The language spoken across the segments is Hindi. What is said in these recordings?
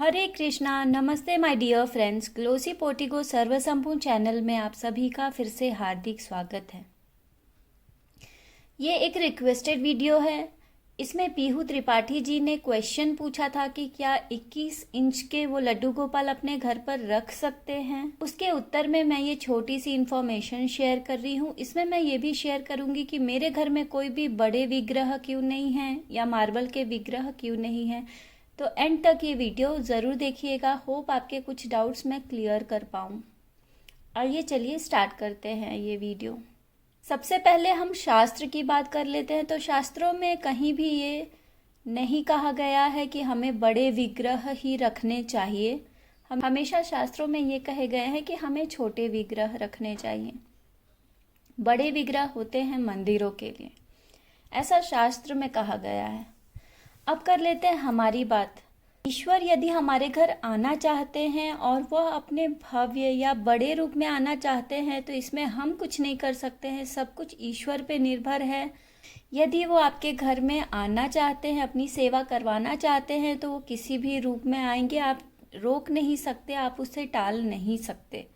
हरे कृष्णा, नमस्ते माय डियर फ्रेंड्स। ग्लोसी पोर्टिगो सर्वसंपूर्ण चैनल में आप सभी का फिर से हार्दिक स्वागत है। ये एक रिक्वेस्टेड वीडियो है। इसमें पीहू त्रिपाठी जी ने क्वेश्चन पूछा था कि क्या 21 इंच के वो लड्डू गोपाल अपने घर पर रख सकते हैं। उसके उत्तर में मैं ये छोटी सी इन्फॉर्मेशन शेयर कर रही हूँ। इसमें मैं ये भी शेयर करूँगी कि मेरे घर में कोई भी बड़े विग्रह क्यों नहीं हैं या मार्बल के विग्रह क्यों नहीं हैं। तो एंड तक ये वीडियो ज़रूर देखिएगा। होप आपके कुछ डाउट्स मैं क्लियर कर पाऊँ। आइए चलिए स्टार्ट करते हैं ये वीडियो। सबसे पहले हम शास्त्र की बात कर लेते हैं। तो शास्त्रों में कहीं भी ये नहीं कहा गया है कि हमें बड़े विग्रह ही रखने चाहिए। हम हमेशा शास्त्रों में ये कहे गए हैं कि हमें छोटे विग्रह रखने चाहिए। बड़े विग्रह होते हैं मंदिरों के लिए, ऐसा शास्त्र में कहा गया है। अब कर लेते हैं हमारी बात। ईश्वर यदि हमारे घर आना चाहते हैं और वह अपने भव्य या बड़े रूप में आना चाहते हैं तो इसमें हम कुछ नहीं कर सकते हैं। सब कुछ ईश्वर पे निर्भर है। यदि वो आपके घर में आना चाहते हैं, अपनी सेवा करवाना चाहते हैं, तो वो किसी भी रूप में आएंगे। आप रोक नहीं सकते, आप उसे टाल नहीं सकते।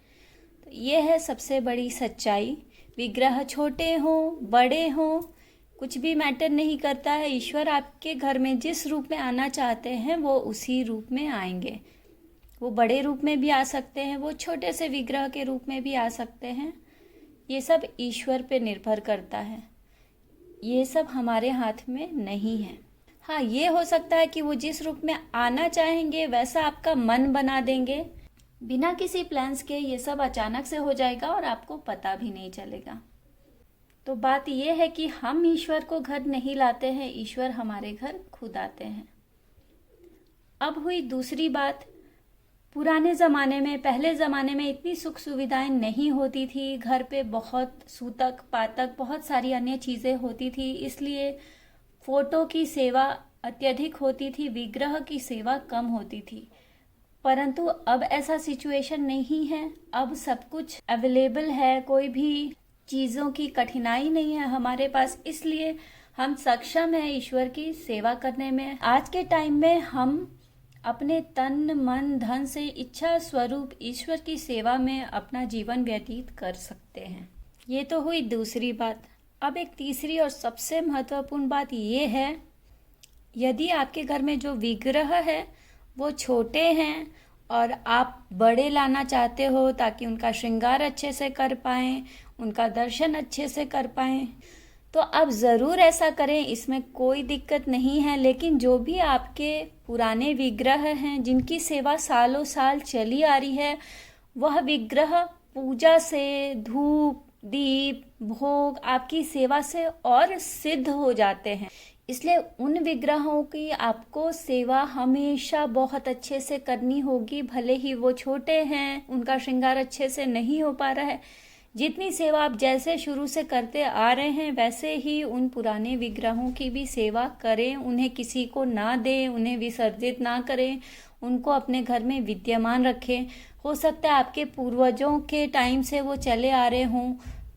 तो ये है सबसे बड़ी सच्चाई। विग्रह छोटे हों बड़े हों, कुछ भी मैटर नहीं करता है। ईश्वर आपके घर में जिस रूप में आना चाहते हैं वो उसी रूप में आएंगे। वो बड़े रूप में भी आ सकते हैं, वो छोटे से विग्रह के रूप में भी आ सकते हैं। ये सब ईश्वर पे निर्भर करता है। ये सब हमारे हाथ में नहीं है। हाँ, ये हो सकता है कि वो जिस रूप में आना चाहेंगे वैसा आपका मन बना देंगे। बिना किसी प्लान्स के ये सब अचानक से हो जाएगा और आपको पता भी नहीं चलेगा। तो बात यह है कि हम ईश्वर को घर नहीं लाते हैं, ईश्वर हमारे घर खुद आते हैं। अब हुई दूसरी बात। पुराने ज़माने में, पहले ज़माने में इतनी सुख सुविधाएं नहीं होती थी। घर पे बहुत सूतक पातक बहुत सारी अन्य चीज़ें होती थी, इसलिए फोटो की सेवा अत्यधिक होती थी, विग्रह की सेवा कम होती थी। परंतु अब ऐसा सिचुएशन नहीं है। अब सब कुछ अवेलेबल है, कोई भी चीज़ों की कठिनाई नहीं है हमारे पास, इसलिए हम सक्षम हैं ईश्वर की सेवा करने में। आज के टाइम में हम अपने तन मन धन से इच्छा स्वरूप ईश्वर की सेवा में अपना जीवन व्यतीत कर सकते हैं। ये तो हुई दूसरी बात। अब एक तीसरी और सबसे महत्वपूर्ण बात ये है, यदि आपके घर में जो विग्रह है वो छोटे हैं और आप बड़े लाना चाहते हो ताकि उनका श्रृंगार अच्छे से कर पाएं, उनका दर्शन अच्छे से कर पाएं, तो आप ज़रूर ऐसा करें, इसमें कोई दिक्कत नहीं है। लेकिन जो भी आपके पुराने विग्रह हैं जिनकी सेवा सालों साल चली आ रही है, वह विग्रह पूजा से, धूप दीप भोग आपकी सेवा से और सिद्ध हो जाते हैं। इसलिए उन विग्रहों की आपको सेवा हमेशा बहुत अच्छे से करनी होगी, भले ही वो छोटे हैं, उनका श्रृंगार अच्छे से नहीं हो पा रहा है। जितनी सेवा आप जैसे शुरू से करते आ रहे हैं वैसे ही उन पुराने विग्रहों की भी सेवा करें। उन्हें किसी को ना दें, उन्हें विसर्जित ना करें, उनको अपने घर में विद्यमान रखें। हो सकता है आपके पूर्वजों के टाइम से वो चले आ रहे हों,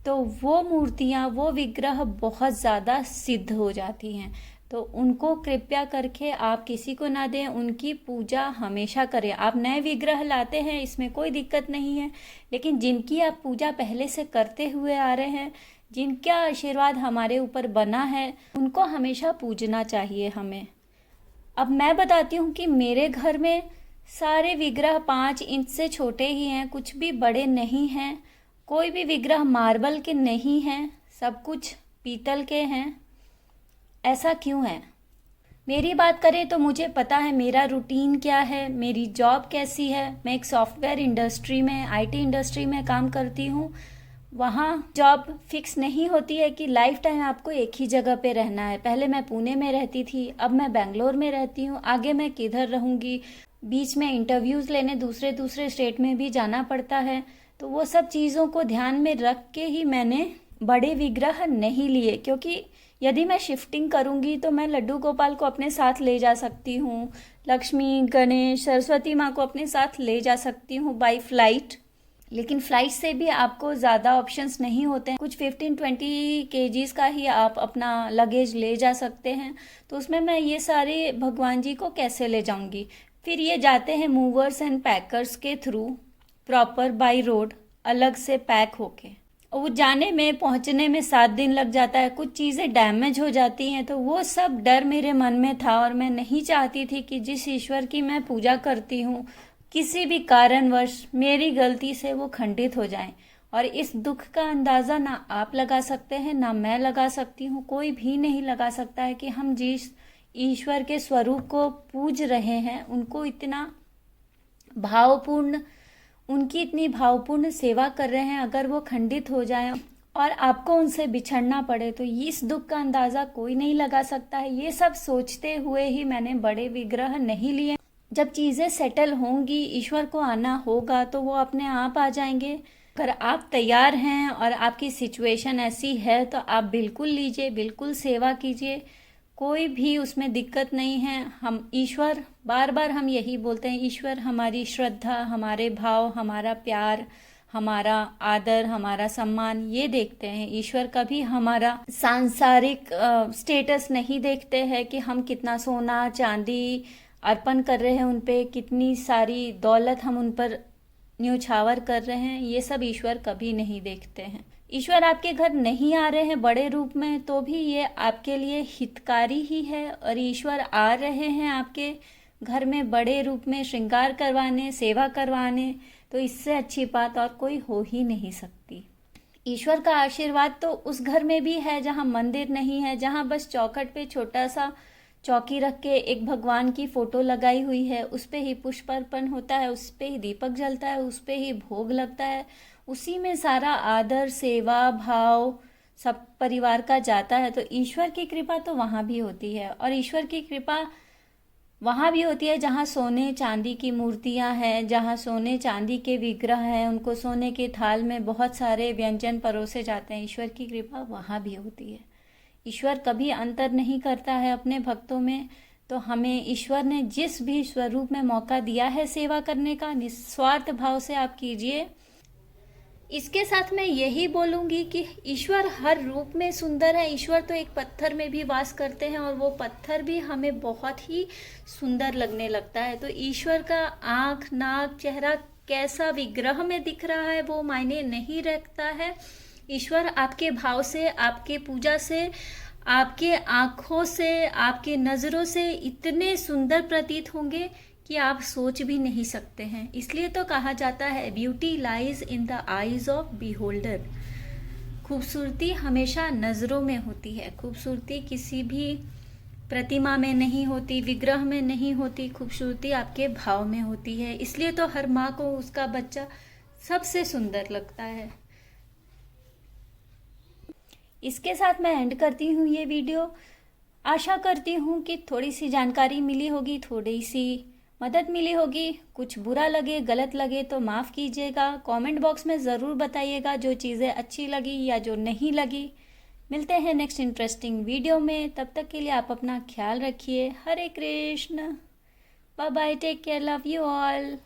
तो वो मूर्तियाँ, वो विग्रह बहुत ज़्यादा सिद्ध हो जाती हैं। तो उनको कृपया करके आप किसी को ना दें, उनकी पूजा हमेशा करें। आप नए विग्रह लाते हैं, इसमें कोई दिक्कत नहीं है, लेकिन जिनकी आप पूजा पहले से करते हुए आ रहे हैं, जिनका आशीर्वाद हमारे ऊपर बना है, उनको हमेशा पूजना चाहिए हमें। अब मैं बताती हूँ कि मेरे घर में सारे विग्रह 5 इंच से छोटे ही हैं, कुछ भी बड़े नहीं हैं। कोई भी विग्रह मार्बल के नहीं हैं, सब कुछ पीतल के हैं। ऐसा क्यों है? मेरी बात करें तो मुझे पता है मेरा रूटीन क्या है, मेरी जॉब कैसी है। मैं एक सॉफ्टवेयर इंडस्ट्री में, आईटी इंडस्ट्री में काम करती हूँ। वहाँ जॉब फिक्स नहीं होती है कि लाइफ टाइम आपको एक ही जगह पे रहना है। पहले मैं पुणे में रहती थी, अब मैं बेंगलोर में रहती हूँ, आगे मैं किधर रहूँगी। बीच में इंटरव्यूज़ लेने दूसरे स्टेट में भी जाना पड़ता है। तो वो सब चीज़ों को ध्यान में रख के ही मैंने बड़े विग्रह नहीं लिए, क्योंकि यदि मैं शिफ्टिंग करूंगी तो मैं लड्डू गोपाल को अपने साथ ले जा सकती हूँ, लक्ष्मी गणेश सरस्वती माँ को अपने साथ ले जा सकती हूँ बाय फ्लाइट। लेकिन फ्लाइट से भी आपको ज़्यादा ऑप्शंस नहीं होते हैं। कुछ 15-20 केजीज़ का ही आप अपना लगेज ले जा सकते हैं। तो उसमें मैं ये सारे भगवान जी को कैसे ले जाऊंगी? फिर ये जाते हैं मूवर्स एंड पैकर्स के थ्रू प्रॉपर बाय रोड अलग से पैक होके, और वो जाने में पहुंचने में 7 दिन लग जाता है। कुछ चीज़ें डैमेज हो जाती हैं, तो वो सब डर मेरे मन में था और मैं नहीं चाहती थी कि जिस ईश्वर की मैं पूजा करती हूँ किसी भी कारणवश मेरी गलती से वो खंडित हो जाएं। और इस दुख का अंदाज़ा ना आप लगा सकते हैं ना मैं लगा सकती हूँ, कोई भी नहीं लगा सकता है कि हम जिस ईश्वर के स्वरूप को पूज रहे हैं उनको इतना भावपूर्ण, उनकी इतनी भावपूर्ण सेवा कर रहे हैं, अगर वो खंडित हो जाए और आपको उनसे बिछड़ना पड़े तो इस दुख का अंदाज़ा कोई नहीं लगा सकता है। ये सब सोचते हुए ही मैंने बड़े विग्रह नहीं लिए। जब चीज़ें सेटल होंगी, ईश्वर को आना होगा तो वो अपने आप आ जाएंगे। अगर आप तैयार हैं और आपकी सिचुएशन ऐसी है तो आप बिल्कुल लीजिए, बिल्कुल सेवा कीजिए, कोई भी उसमें दिक्कत नहीं है। हम ईश्वर, बार बार हम यही बोलते हैं, ईश्वर हमारी श्रद्धा, हमारे भाव, हमारा प्यार, हमारा आदर, हमारा सम्मान ये देखते हैं। ईश्वर कभी हमारा सांसारिक स्टेटस नहीं देखते हैं कि हम कितना सोना चांदी अर्पण कर रहे हैं उन पे, कितनी सारी दौलत हम उन पर न्योछावर कर रहे हैं, ये सब ईश्वर कभी नहीं देखते हैं। ईश्वर आपके घर नहीं आ रहे हैं बड़े रूप में तो भी ये आपके लिए हितकारी ही है, और ईश्वर आ रहे हैं आपके घर में बड़े रूप में श्रृंगार करवाने, सेवा करवाने, तो इससे अच्छी बात और कोई हो ही नहीं सकती। ईश्वर का आशीर्वाद तो उस घर में भी है जहाँ मंदिर नहीं है, जहाँ बस चौखट पे छोटा सा चौकी रख के एक भगवान की फोटो लगाई हुई है, उस पे ही पुष्प अर्पण होता है, उस पे ही दीपक जलता है, उस पे ही भोग लगता है, उसी में सारा आदर, सेवा, भाव सब परिवार का जाता है। तो ईश्वर की कृपा तो वहाँ भी होती है, और ईश्वर की कृपा वहाँ भी होती है जहाँ सोने चांदी की मूर्तियाँ हैं, जहाँ सोने चांदी के विग्रह हैं, उनको सोने के थाल में बहुत सारे व्यंजन परोसे जाते हैं। ईश्वर की कृपा वहाँ भी होती है। ईश्वर कभी अंतर नहीं करता है अपने भक्तों में। तो हमें ईश्वर ने जिस भी स्वरूप में मौका दिया है सेवा करने का, निस्वार्थ भाव से आप कीजिए। इसके साथ मैं यही बोलूँगी कि ईश्वर हर रूप में सुंदर है। ईश्वर तो एक पत्थर में भी वास करते हैं और वो पत्थर भी हमें बहुत ही सुंदर लगने लगता है। तो ईश्वर का आँख, नाक, चेहरा कैसा विग्रह में दिख रहा है वो मायने नहीं रखता है। ईश्वर आपके भाव से, आपके पूजा से, आपके आँखों से, आपके नज़रों से इतने सुंदर प्रतीत होंगे कि आप सोच भी नहीं सकते हैं। इसलिए तो कहा जाता है beauty lies in the eyes of beholder. खूबसूरती हमेशा नज़रों में होती है। खूबसूरती किसी भी प्रतिमा में नहीं होती, विग्रह में नहीं होती, खूबसूरती आपके भाव में होती है। इसलिए तो हर माँ को उसका बच्चा सबसे सुंदर लगता है। इसके साथ मैं एंड करती हूँ ये वीडियो। आशा करती हूँ कि थोड़ी सी जानकारी मिली होगी, थोड़ी सी मदद मिली होगी। कुछ बुरा लगे, गलत लगे तो माफ़ कीजिएगा। कमेंट बॉक्स में ज़रूर बताइएगा जो चीज़ें अच्छी लगी या जो नहीं लगी। मिलते हैं नेक्स्ट इंटरेस्टिंग वीडियो में। तब तक के लिए आप अपना ख्याल रखिए। Hare Krishna, bye bye, take care, love you all.